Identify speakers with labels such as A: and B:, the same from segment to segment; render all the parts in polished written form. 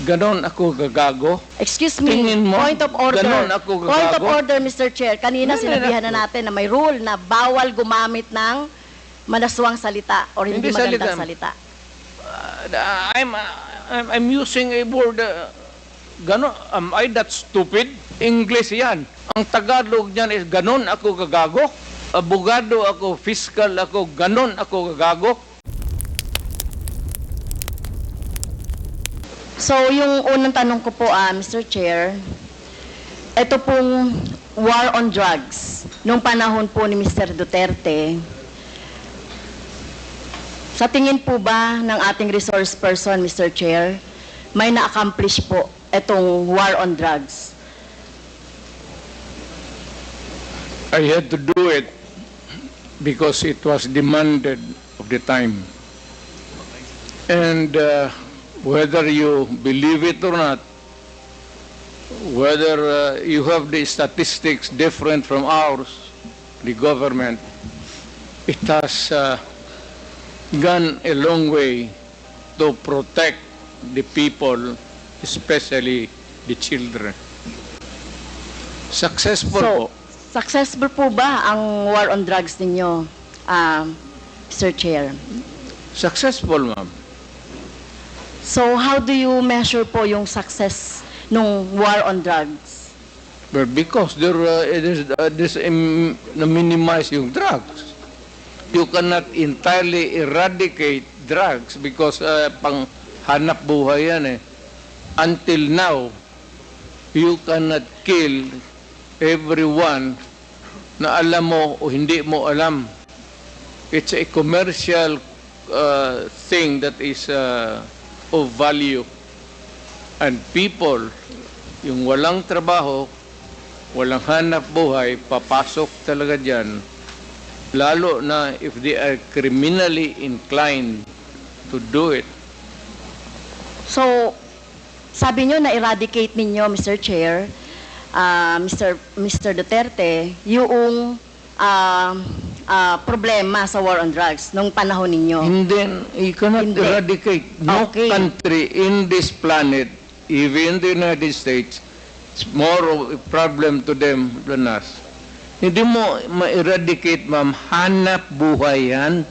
A: ganon ako gagago?
B: Excuse me,
A: Tingin mo,
B: point of order.
A: ganon ako gagago?
B: Point of order, Mr. Chair. Kanina
A: Ganon
B: sinabihan
A: ako.
B: na natin na may rule na bawal gumamit ng manaswang salita or hindi magandang salita.
A: I'm using a word, ganon, am I that stupid? English yan. Ang Tagalog niyan is ganon ako gagago. Abogado ako, fiscal ako, ganon ako gagago.
B: So, yung unang tanong ko po, Mr. Chair, ito pong war on drugs. Nung panahon po ni Mr. Duterte, sa tingin po ba ng ating resource person, Mr. Chair, may na-accomplish po itong war on drugs?
A: I had to do it because it was demanded of the time. And whether you believe it or not, whether you have the statistics different from ours, the government, it has gone a long way to protect the people, especially the children. Successful po.
B: Successful po ba ang war on drugs ninyo, Mr. Chair?
A: Successful, ma'am.
B: So, how do you measure po yung success nung war on drugs?
A: Well, because na-minimize yung drugs. You cannot entirely eradicate drugs because pang hanap buhay yan eh. Until now, you cannot kill everyone na alam mo o hindi mo alam. It's a commercial thing that is of value. And people, yung walang trabaho, walang hanap buhay, papasok talaga dyan. Lalo na if they are criminally inclined to do it.
B: So, sabi nyo na-eradicate ninyo, Mr. Chair, Mr. Duterte, yung problema sa war on drugs nung panahon ninyo.
A: And then, you cannot
B: Hindi.
A: eradicate. No
B: Okay.
A: country in this planet, even the United States, it's more of a problem to them than us. Hindi mo ma-eradicate, ma'am. Hanap buhay yan.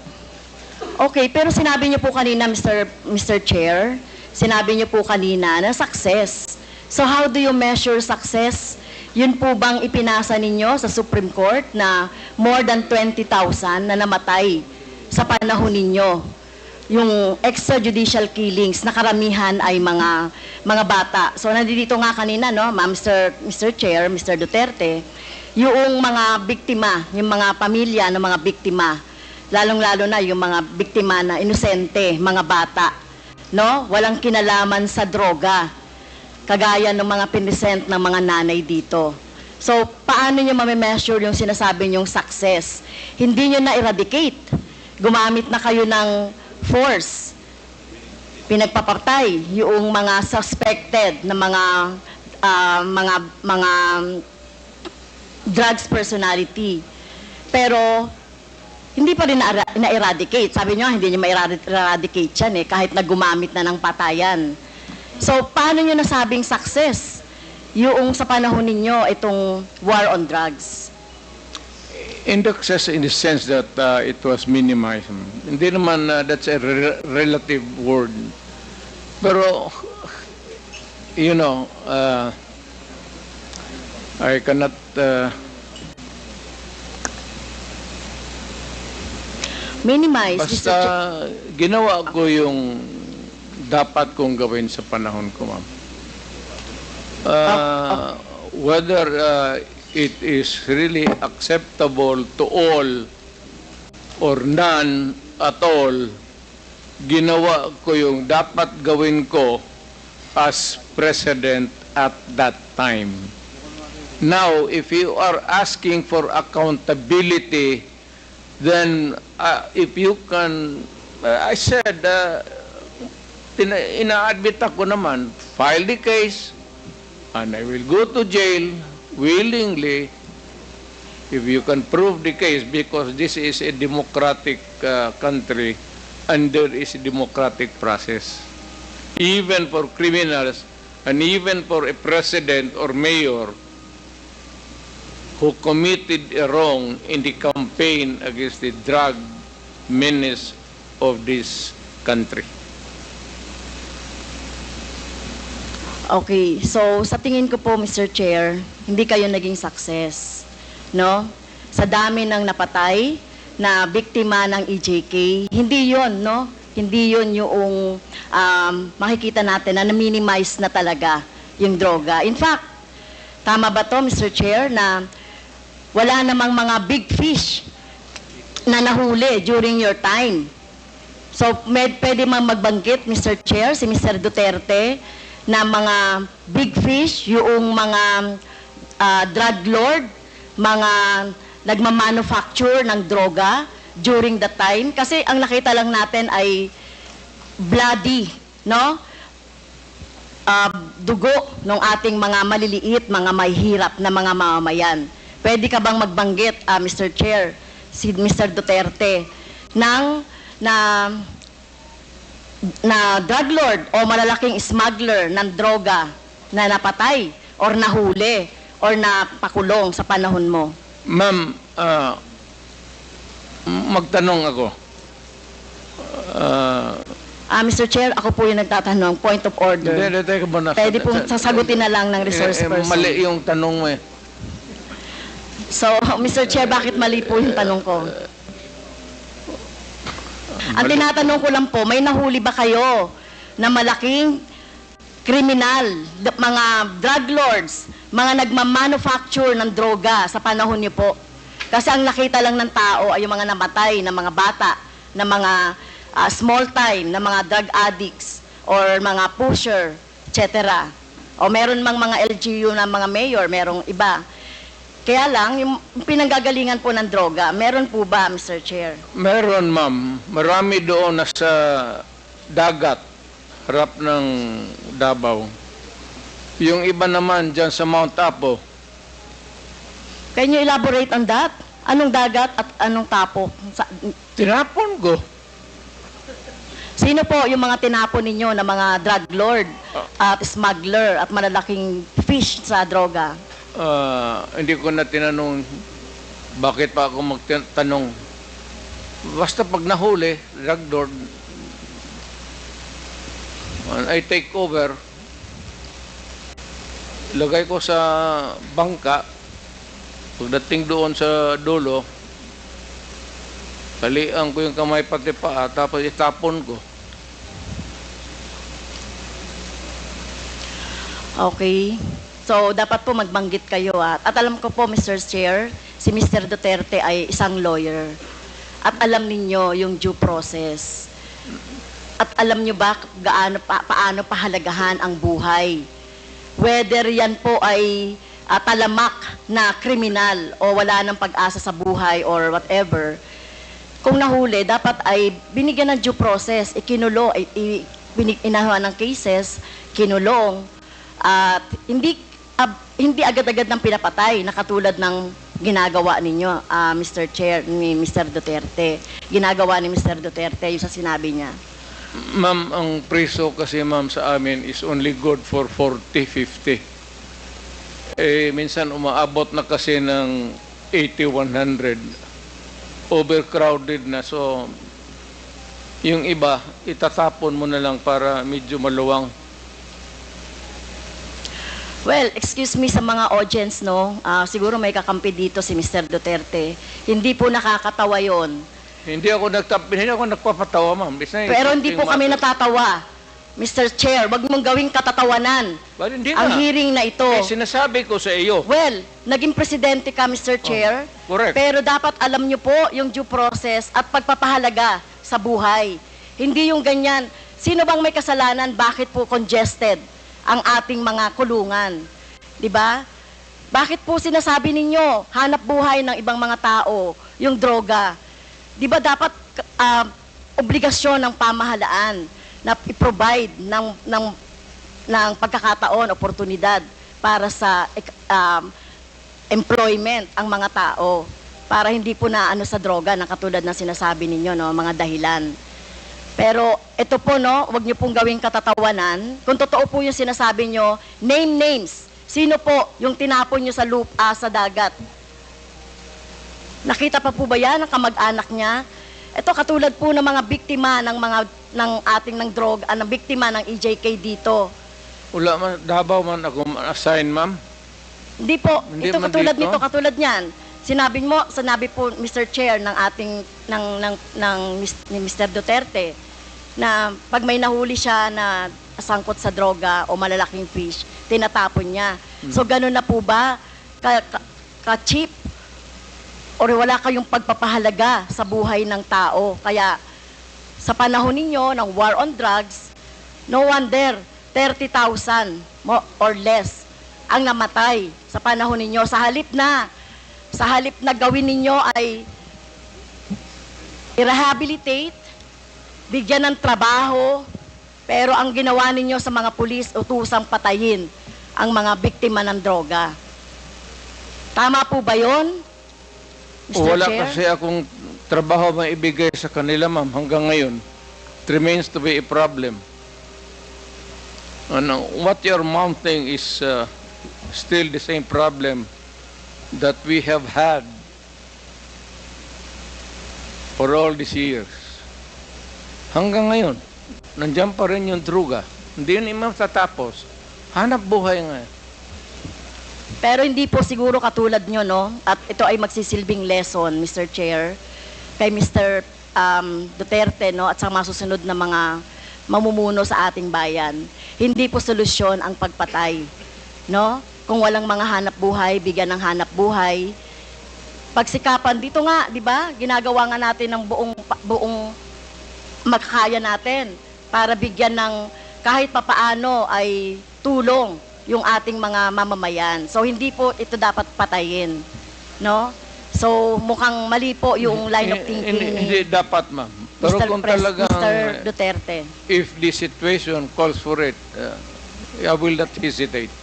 B: Okay, pero sinabi niyo po kanina, Mr. Chair, sinabi niyo po kanina na success. So how do you measure success? Yun po bang ipinasa ninyo sa Supreme Court na more than 20,000 na namatay sa panahon ninyo? Yung extrajudicial killings na karamihan ay mga bata. So nandito nga kanina, no, Mr. Chair, Mr. Duterte, yung mga biktima, yung mga pamilya ng mga biktima, lalong-lalo na yung mga biktima na inosente, mga bata, no? Walang kinalaman sa droga, kagaya ng mga pinisent ng mga nanay dito. So, paano nyo mamimeasure yung sinasabi nyong success? Hindi nyo na-eradicate. Gumamit na kayo ng force. Pinagpapatay yung mga suspected na mga drugs personality. Pero, hindi pa rin na-eradicate. Sabi nyo, hindi nyo ma-eradicate yan eh, kahit na gumamit na ng patayan. So, paano nyo nasabing success yung sa panahon ninyo itong war on drugs?
A: In the sense that it was minimized. Hindi naman that's a relative word. Pero, you know, I cannot...
B: Minimize,
A: basta ginawa ko yung dapat kong gawin sa panahon ko, ma'am. Whether it is really acceptable to all or none at all, ginawa ko yung dapat gawin ko as president at that time. Now, if you are asking for accountability, then if you can, I said, ina-admit ako naman, file the case, and I will go to jail willingly if you can prove the case, because this is a democratic country and there is a democratic process. even for criminals, and even for a president or mayor who committed a wrong in the campaign against the drug menace of this country.
B: Okay, so sa tingin ko po, Mr. Chair, hindi kayo naging success, no? Sa dami ng napatay na biktima ng EJK, hindi yon, no? Hindi yon yung makikita natin na na-minimize na talaga yung droga. In fact, tama ba to, Mr. Chair, na wala namang mga big fish na nahuli during your time? So, pwede mang magbanggit, Mr. Chair, si Mr. Duterte, na mga big fish, yung mga drug lord, mga nagmamanufacture ng droga during the time. Kasi ang nakita lang natin ay bloody, no? Dugo ng ating mga maliliit, mga mahihirap na mga mamamayan. Pwede ka bang magbanggit, Mr. Chair, si Mr. Duterte, na drug lord o malalaking smuggler ng droga na napatay or nahuli or napakulong sa panahon mo?
A: Ma'am, magtanong ako.
B: Mr. Chair, ako po yung nagtatanong. Point of order.
A: Teka muna.
B: Pwede po sasagutin na lang ng resource person.
A: Mali yung tanong mo eh.
B: So, Mr. Chair, bakit mali po yung tanong ko? Ang tinatanong ko lang po, may nahuli ba kayo na malaking kriminal, mga drug lords, mga nagmamanufacture ng droga sa panahon niyo po? Kasi ang nakita lang ng tao ay yung mga namatay na mga bata, na mga small time, na mga drug addicts, or mga pusher, etc. O meron mang mga LGU na mga mayor, merong iba. Kaya lang, yung pinanggagalingan po ng droga, meron po ba, Mr. Chair?
A: Meron, ma'am. Marami doon nasa dagat, harap ng Davao. Yung iba naman dyan sa Mount Apo.
B: Can you elaborate on that? Anong dagat at anong tapo?
A: Tinapon ko.
B: Sino po yung mga tinapon ninyo na mga drug lord at smuggler at malalaking fish sa droga?
A: Hindi ko na tinanong bakit pa ako magtanong. Basta pag nahuli, drug lord, I take over, lagay ko sa bangka, pagdating doon sa dulo, talian ko yung kamay pati paa, tapos itapon ko.
B: Okay. So, dapat po magbanggit kayo. At alam ko po, Mr. Chair, si Mr. Duterte ay isang lawyer. At alam ninyo yung due process. At alam nyo ba paano pahalagahan ang buhay? Whether yan po ay talamak na kriminal o wala ng pag-asa sa buhay or whatever, kung nahuli, dapat ay binigyan ng due process, ikinulo, inahawa ng cases, kinulong, at hindi agad-agad ng pinapatay na katulad ng ginagawa ninyo, Mr. Chair, ni Mr. Duterte. Ginagawa ni Mr. Duterte yung sa sinabi niya.
A: Ma'am, ang preso kasi ma'am sa amin is only good for 40, 50. Minsan umaabot na kasi ng 80, 100. Overcrowded na. So, yung iba, itatapon mo na lang para medyo maluwang.
B: Well, excuse me sa mga audience, no? Siguro may kakampi dito si Mr. Duterte. Hindi po nakakatawa yon.
A: Hindi ako nagpapatawa, ma'am.
B: Pero hindi po kami natatawa. Mr. Chair, wag mong gawing katatawanan
A: But hindi
B: ang
A: na.
B: hearing na ito.
A: Sinasabi ko sa iyo.
B: Well, naging presidente ka, Mr. Chair.
A: Correct.
B: Pero dapat alam niyo po yung due process at pagpapahalaga sa buhay. Hindi yung ganyan. Sino bang may kasalanan? Bakit po congested ang ating mga kulungan? 'Di ba? Bakit po sinasabi ninyo hanap buhay ng ibang mga tao yung droga? 'Di ba dapat obligasyon ng pamahalaan na i-provide ng pagkakataon, oportunidad para sa employment ang mga tao para hindi po na ano sa droga na katulad ng sinasabi ninyo, no, mga dahilan. Pero ito po, no, wag niyo pong gawing katatawanan. Kung totoo po yung sinasabi niyo, name names. Sino po yung tinapon niyo sa lupa, sa dagat? Nakita pa po ba yan ng kamag-anak niya? Ito katulad po ng mga biktima ng ating ng droga, ng biktima ng EJK dito.
A: Wala man, Davao man ako assign, ma'am.
B: Hindi po,
A: Hindi
B: ito
A: man
B: katulad
A: dito?
B: nito, katulad niyan. Sinabi po Mr. Chair ng ating ni Mr. Duterte na pag may nahuli siya na sangkot sa droga o malalaking fish, tinatapon niya. So ganun na po ba ka-cheap or wala kayong pagpapahalaga sa buhay ng tao? Kaya sa panahon ninyo ng war on drugs, no wonder 30,000 or less ang namatay sa panahon ninyo. Sa halip na gawin ninyo ay i-rehabilitate, bigyan ng trabaho, pero ang ginawa ninyo sa mga pulis, utusang patayin ang mga biktima ng droga. Tama po ba yun, Mr.
A: Wala
B: Chair?
A: kasi akong trabaho maibigay sa kanila, ma'am, hanggang ngayon. It remains to be a problem. And what you're mounting is still the same problem that we have had for all these years. Hanggang ngayon, nandiyan pa rin yung droga. Hindi yun imam tatapos. Hanap buhay nga.
B: Pero hindi po siguro katulad nyo, no? At ito ay magsisilbing lesson, Mr. Chair, kay Mr. Duterte, no? At sa mga susunod na mga mamumuno sa ating bayan. Hindi po solusyon ang pagpatay, no? Kung walang mga hanap buhay, bigyan ng hanap buhay. Pagsikapan dito nga, di ba? Ginagawa nga natin ng buong makakaya natin para bigyan ng kahit papaano ay tulong yung ating mga mamamayan. So hindi po ito dapat patayin, no? So mukhang mali po yung line of thinking
A: Hindi
B: ni
A: dapat, ma'am. Pero kung talagang,
B: Mr. Duterte.
A: if the situation calls for it, I will not hesitate.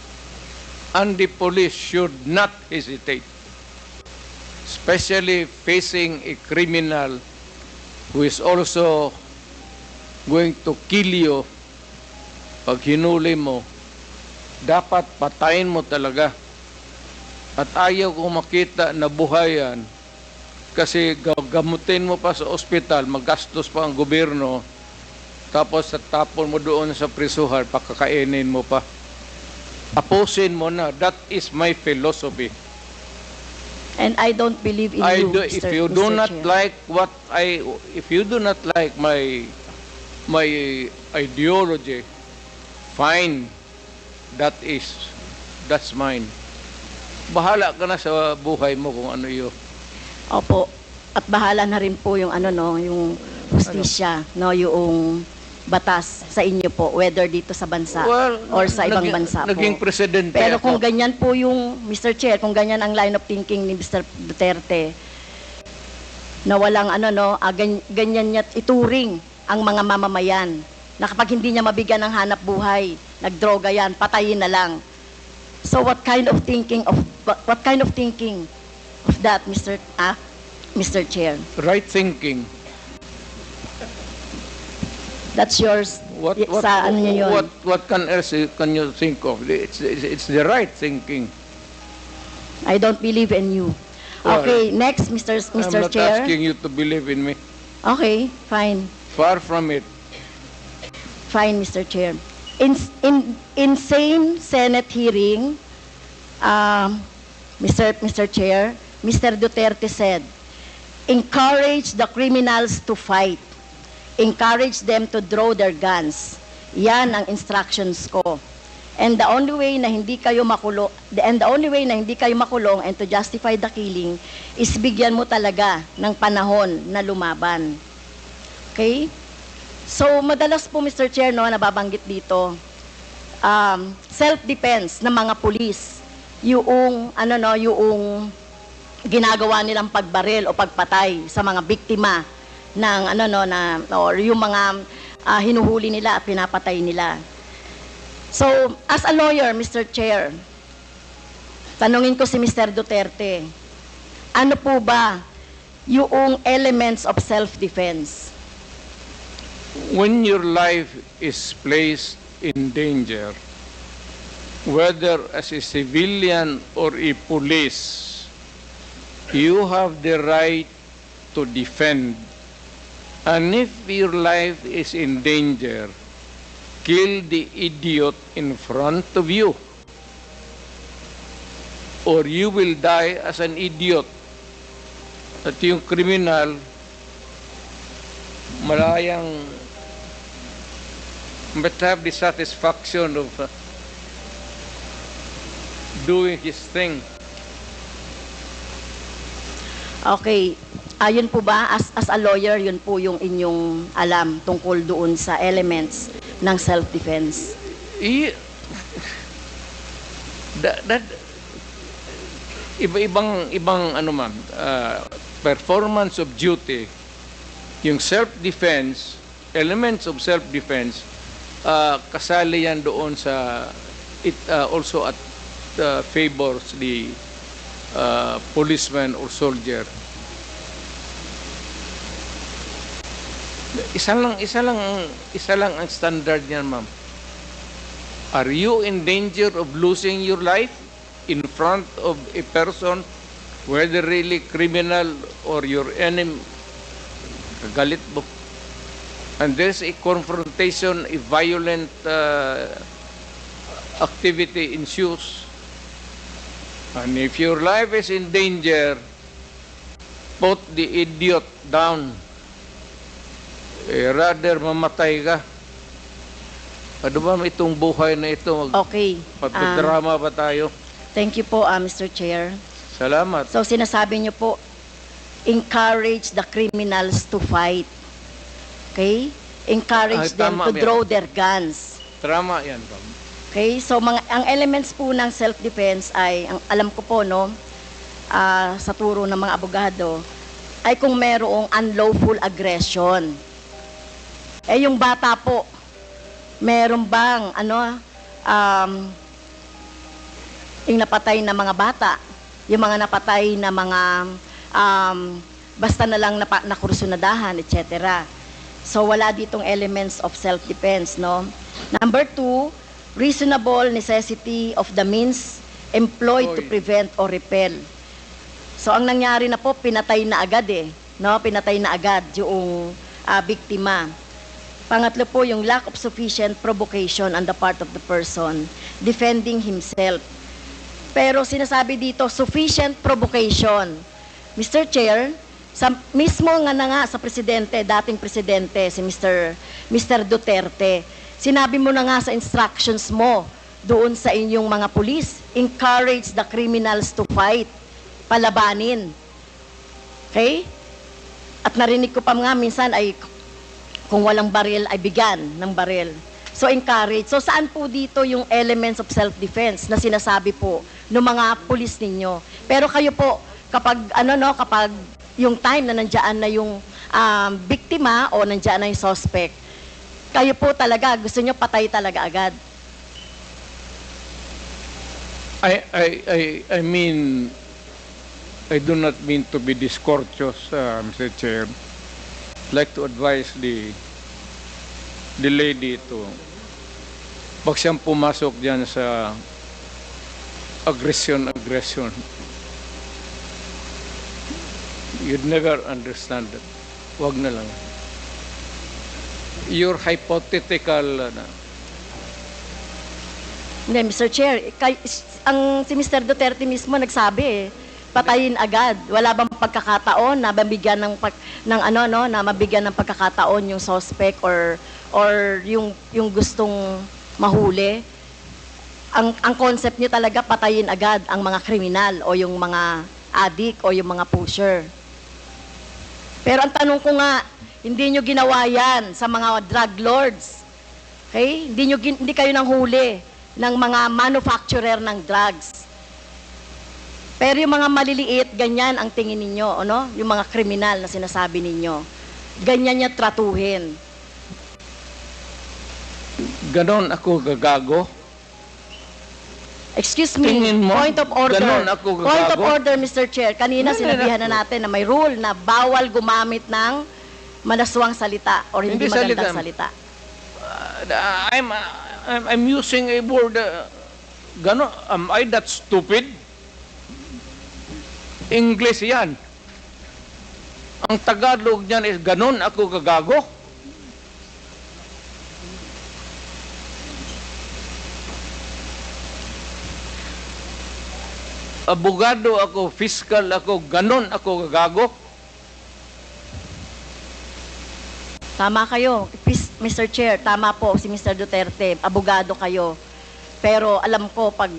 A: And the police should not hesitate, especially facing a criminal who is also going to kill you. Pag hinuli mo, dapat patayin mo talaga. At ayaw kong makita na buhayan kasi gamutin mo pa sa ospital, magastos pa ang gobyerno, tapos tapon mo doon sa prisuhan, pakakainin mo pa. Tapusin mo na. That is my philosophy.
B: And I don't believe in you,
A: If
B: Mr.
A: you do
B: Mr.
A: not
B: Chair.
A: like if you do not like my ideology, fine. That's mine. Bahala ka na sa buhay mo kung ano yun.
B: Opo. At bahala na rin po yung yung hustisya, no, yung batas sa inyo po, whether dito sa bansa or sa ibang bansa po.
A: Naging presidente
B: Pero
A: ako.
B: kung ganyan po yung, Mr. Chair, kung ganyan ang line of thinking ni Mr. Duterte, na walang ganyan niya ituring ang mga mamamayan, na kapag hindi niya mabigyan ng hanap buhay, nagdroga yan, patayin na lang. So what kind of thinking of that, Mr. Chair?
A: Right thinking.
B: That's yours. Sa ano niyo yun?
A: What can you think of? It's the right thinking.
B: I don't believe in you. Okay, next, Mr.
A: I'm not
B: Chair.
A: asking you to believe in me.
B: Okay, fine.
A: Far from it.
B: Fine, Mr. Chair. In same Senate hearing, Mr. Chair, Mr. Duterte said, encourage the criminals to fight. Encourage them to draw their guns. Yan ang instructions ko. And the only way na hindi kayo makulong, and to justify the killing is bigyan mo talaga ng panahon na lumaban. Okay? So, madalas po, Mr. Chair, no, nababanggit dito, self-defense ng mga pulis, yung ginagawa nilang pagbaril o pagpatay sa mga biktima ng or yung mga hinuhuli nila at pinapatay nila. So, as a lawyer, Mr. Chair, tanungin ko si Mr. Duterte, ano po ba yung elements of self-defense?
A: when your life is placed in danger, whether as a civilian or a police, you have the right to defend. And if your life is in danger, kill the idiot in front of you, or you will die as an idiot. At yung kriminal, malayang but have the satisfaction of doing his thing.
B: Okay. Yun po ba, as a lawyer, yun po yung inyong alam tungkol doon sa elements ng self-defense?
A: That ibang ano ma'am, performance of duty, yung self-defense, elements of self-defense, kasali yan doon sa it also at favors the policeman or soldier. Isa lang ang standard niyan, ma'am. Are you in danger of losing your life in front of a person, whether really criminal or your enemy? Galit mo. And there's a confrontation, a violent activity ensues. And if your life is in danger, put the idiot down. Rather mamatay ka. Ano ba itong buhay na ito?
B: Okay.
A: Pagdrama ba tayo?
B: Thank you po, Mr. Chair.
A: Salamat.
B: So sinasabi niyo po, encourage the criminals to fight. Okay? Encourage them to draw their guns.
A: Drama yan, ma'am.
B: Okay? So ang elements po ng self-defense ay, ang alam ko po, no, sa turo ng mga abogado, ay kung merong unlawful aggression. Yung bata po, meron bang yung napatay na mga bata, yung mga napatay na mga basta na lang nakursunadahan, etc. So wala ditong elements of self-defense, no? Number 2, reasonable necessity of the means employed to prevent or repel. So ang nangyari na po, pinatay na agad no? Pinatay na agad yung biktima. Pangatlo po, yung lack of sufficient provocation on the part of the person defending himself. Pero sinasabi dito, sufficient provocation. Mr. Chair, mismo nga sa presidente, dating presidente, si Mr. Duterte, sinabi mo na nga sa instructions mo doon sa inyong mga pulis, encourage the criminals to fight, palabanin. Okay? At narinig ko pa nga minsan ay kung walang baril ay bigyan ng baril. So encourage. So saan po dito yung elements of self-defense na sinasabi po ng mga pulis ninyo? Pero kayo po, kapag kapag yung time na nandiyan na yung biktima o nandiyan na yung suspect, kayo po talaga gusto nyo patay talaga agad.
A: I mean, I do not mean to be discourteous, Mr. Chair. I'd like to advise the lady to pag siyang pumasok diyan sa aggression, you'd never understand it. Wag na lang. Your hypothetical
B: Hindi, Mr. Chair, si Mr. Duterte mismo nagsabi patayin agad. Wala bang pagkakataon na mabigyan na mabigyan ng pagkakataon yung suspect or yung gustong mahuli? Ang concept niyo talaga patayin agad ang mga kriminal o yung mga addict o yung mga pusher. Pero ang tanong ko nga, hindi niyo ginawa yan sa mga drug lords. Okay? Hindi kayo nang huli ng mga manufacturer ng drugs. Pero yung mga maliliit, ganyan ang tingin ninyo, ano? Yung mga kriminal na sinasabi ninyo. Ganyan niya tratuhin.
A: Ganon ako gagago?
B: Excuse me,
A: Mo,
B: point of order.
A: Ganon ako gagago?
B: Point of order, Mr. Chair. Kanina sinabihan na natin na may rule na bawal gumamit ng malaswang salita or hindi
A: Hindi
B: magandang
A: salita.
B: salita.
A: I'm using a word, gano, am I that stupid? English yan. Ang Tagalog niyan is, ganon ako gagago? Abogado ako, fiscal ako, ganon ako gagago?
B: Tama kayo, Mr. Chair, tama po si Mr. Duterte, abogado kayo. Pero alam ko, pag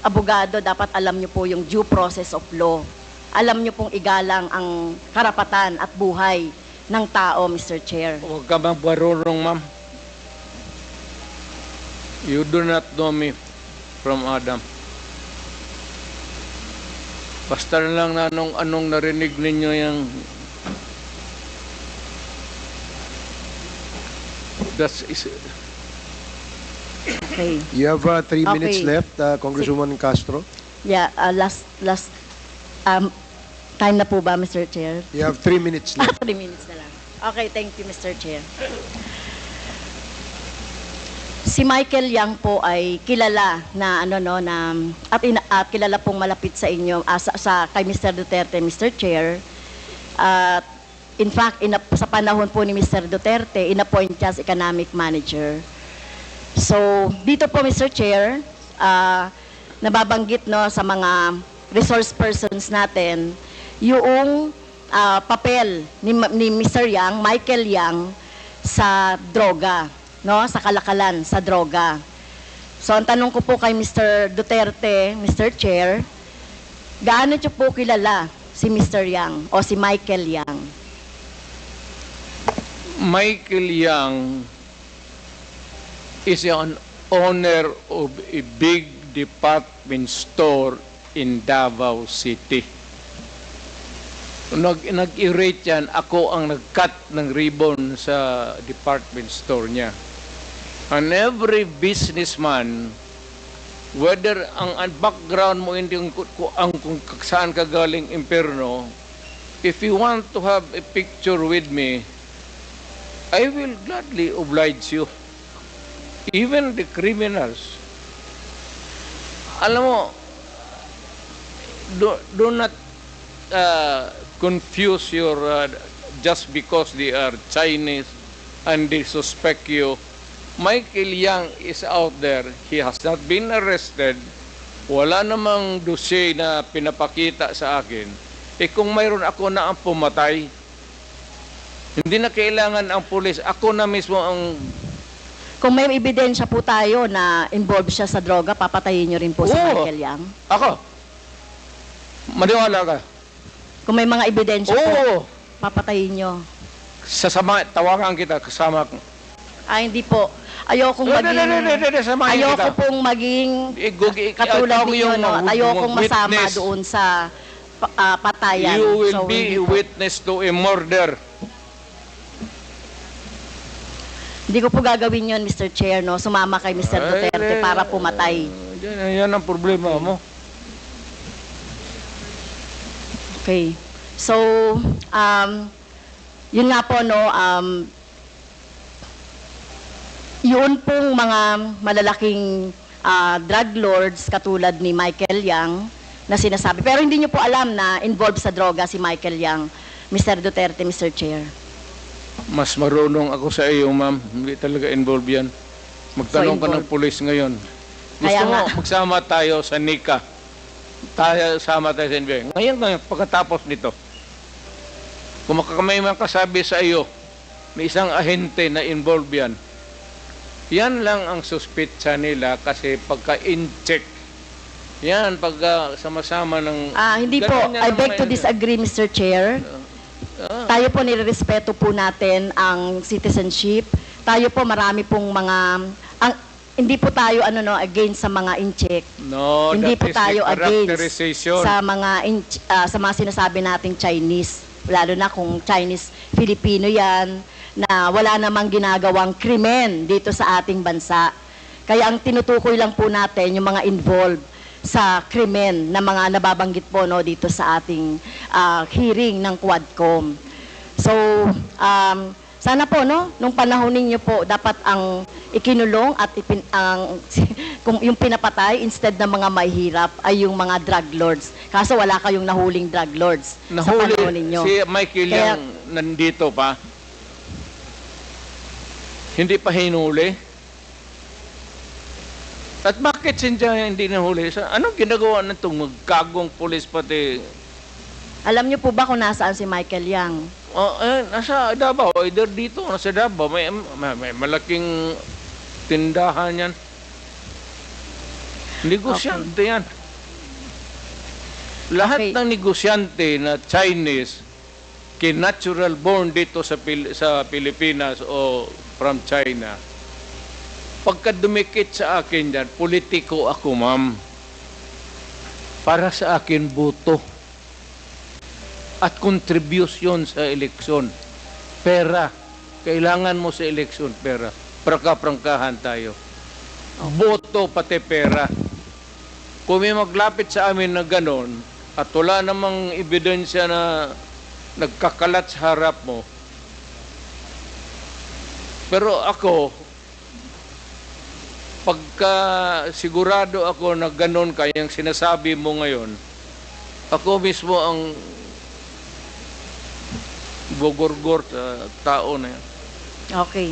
B: abogado, dapat alam niyo po yung due process of law. Alam niyo pong igalang ang karapatan at buhay ng tao, Mr. Chair.
A: Huwag ka bang barurong, ma'am? You do not know me from Adam. Basta na lang na anong narinig ninyo yung that's is
B: Okay.
C: You have 3 minutes
B: Okay.
C: left, Congresswoman Castro.
B: Yeah, last time na po ba, Mr. Chair?
C: You have 3 minutes left.
B: 3 minutes na lang. Okay, thank you, Mr. Chair. Si Michael Yang po ay kilala na at kilala pong malapit sa inyo kay Mr. Duterte, Mr. Chair. At in fact, sa panahon po ni Mr. Duterte, inappoint siya as economic manager. So, dito po, Mr. Chair, nababanggit sa mga resource persons natin yung papel ni Mr. Yang, Michael Yang, sa droga, sa kalakalan, sa droga. So, ang tanong ko po kay Mr. Duterte, Mr. Chair, gaano niyo po kilala si Mr. Yang o si Michael Yang?
A: Michael Yang is an owner of a big department store in Davao City. Nag-irate yan, ako ang nag-cut ng ribbon sa department store niya. And every businessman, whether ang background mo hindi kung saan ka galing impyerno, if you want to have a picture with me, I will gladly oblige you. Even the criminals. Alam mo, do not confuse your, just because they are Chinese and they suspect you. Michael Yang is out there. He has not been arrested. Wala namang dossier na pinapakita sa akin. Kung mayroon ako na ang pumatay, hindi na kailangan ang pulis. Ako na mismo ang...
B: Kung may ebidensya po tayo na involved siya sa droga, papatayin niyo rin po si
A: Oo.
B: Michael Yang?
A: Ako? Maniwala ka?
B: Kung may mga ebidensya po,
A: Oo.
B: papatayin niyo?
A: Sasama, tawagan kita, kasama ko.
B: Hindi po. Ayokong maging...
A: Samahin
B: Ayoko
A: kita.
B: pong maging katulad
A: Ikaw
B: ninyo,
A: yung
B: Ayokong masama
A: witness.
B: doon sa patayan.
A: You will
B: So,
A: be
B: hindi
A: a
B: po.
A: witness to a murder.
B: Hindi ko po gagawin yun, Mr. Chair, sumama kay Mr. Duterte para pumatay.
A: Yan ang problema mo.
B: Okay. So, yun nga po, yun pong mga malalaking drug lords katulad ni Michael Yang na sinasabi. Pero hindi nyo po alam na involved sa droga si Michael Yang, Mr. Duterte, Mr. Chair.
A: Mas marunong ako sa iyo, ma'am. Hindi talaga involved yan. Magtanong ka ng
B: involved.
A: pulis ngayon.
B: Kaya
A: Gusto mo,
B: nga.
A: magsama tayo sa NICA. Sama tayo sa NBI. Ngayon, pagkatapos nito, kung may makasabi sa iyo, may isang ahente na involved yan, yan lang ang suspitsa nila kasi pagka-in-check, yan, pagka sama-sama ng...
B: Hindi po.
A: Ganun yan
B: I
A: ang
B: beg to
A: may-
B: disagree, Mr. Chair. Tayo po nirerespeto po natin ang citizenship. Tayo po marami pong mga hindi po tayo against sa mga in-check.
A: No,
B: Hindi
A: that
B: po
A: is
B: tayo
A: the
B: against
A: characterization.
B: sa mga sinasabi nating Chinese, lalo na kung Chinese Filipino 'yan na wala namang ginagawang krimen dito sa ating bansa. Kaya ang tinutukoy lang po natin yung mga involved sa krimen na mga nababanggit po dito sa ating hearing ng Quadcom. So, sana po, no, nung panahon ninyo po, dapat ang ikinulong at kung yung pinapatay instead ng mga mahihirap ay yung mga drug lords. Kaso wala kayong nahuling drug lords sa panahon ninyo.
A: Si Michael
B: Kaya-
A: yung nandito pa. Hindi pa hinuli. At bakit siya hindi nahuli? Anong ginagawa na itong magkagong pulis pati?
B: Alam niyo po ba kung nasaan si Michael Yang?
A: Nasa Davao, either dito o nasa Davao. May malaking tindahan yan. Negosyante yan. Lahat
B: Okay.
A: ng negosyante na Chinese, natural born dito sa Pilipinas o from China, pagka dumikit sa akin yan, politiko ako, ma'am. Para sa akin, boto. At contribution sa eleksyon. Pera. Kailangan mo sa eleksyon, pera. Prangkahan tayo. Boto pati pera. Kung may maglapit sa amin na ganon, at wala namang ebidensya na nagkakalat sa harap mo, pero ako, pagka sigurado ako na ganon kayang sinasabi mo ngayon, ako mismo ang gogorgor sa tao na yan.
B: Okay.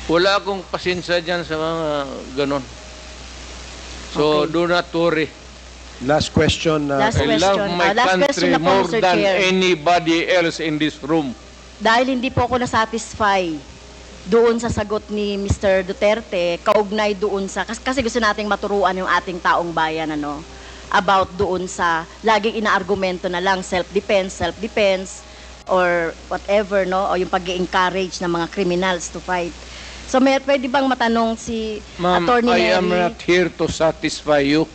A: Wala akong pasensya dyan sa mga ganon. So,
B: Okay.
A: do not worry.
C: Last question.
B: Last
A: I love
B: question.
A: my
B: Last question
A: country
B: na po,
A: more
B: Mr.
A: than
B: Chair.
A: anybody else in this room.
B: Dahil hindi po ako nasatisfy doon sa sagot ni Mr. Duterte, kaugnay doon sa, kasi gusto nating maturuan yung ating taong bayan, ano, about doon sa, laging inaargumento na lang, self-defense, or whatever, no, o yung pag-encourage ng mga criminals to fight. So, pwede bang matanong si
A: Ma'am,
B: Attorney
A: I am
B: Neri?
A: not here to satisfy you.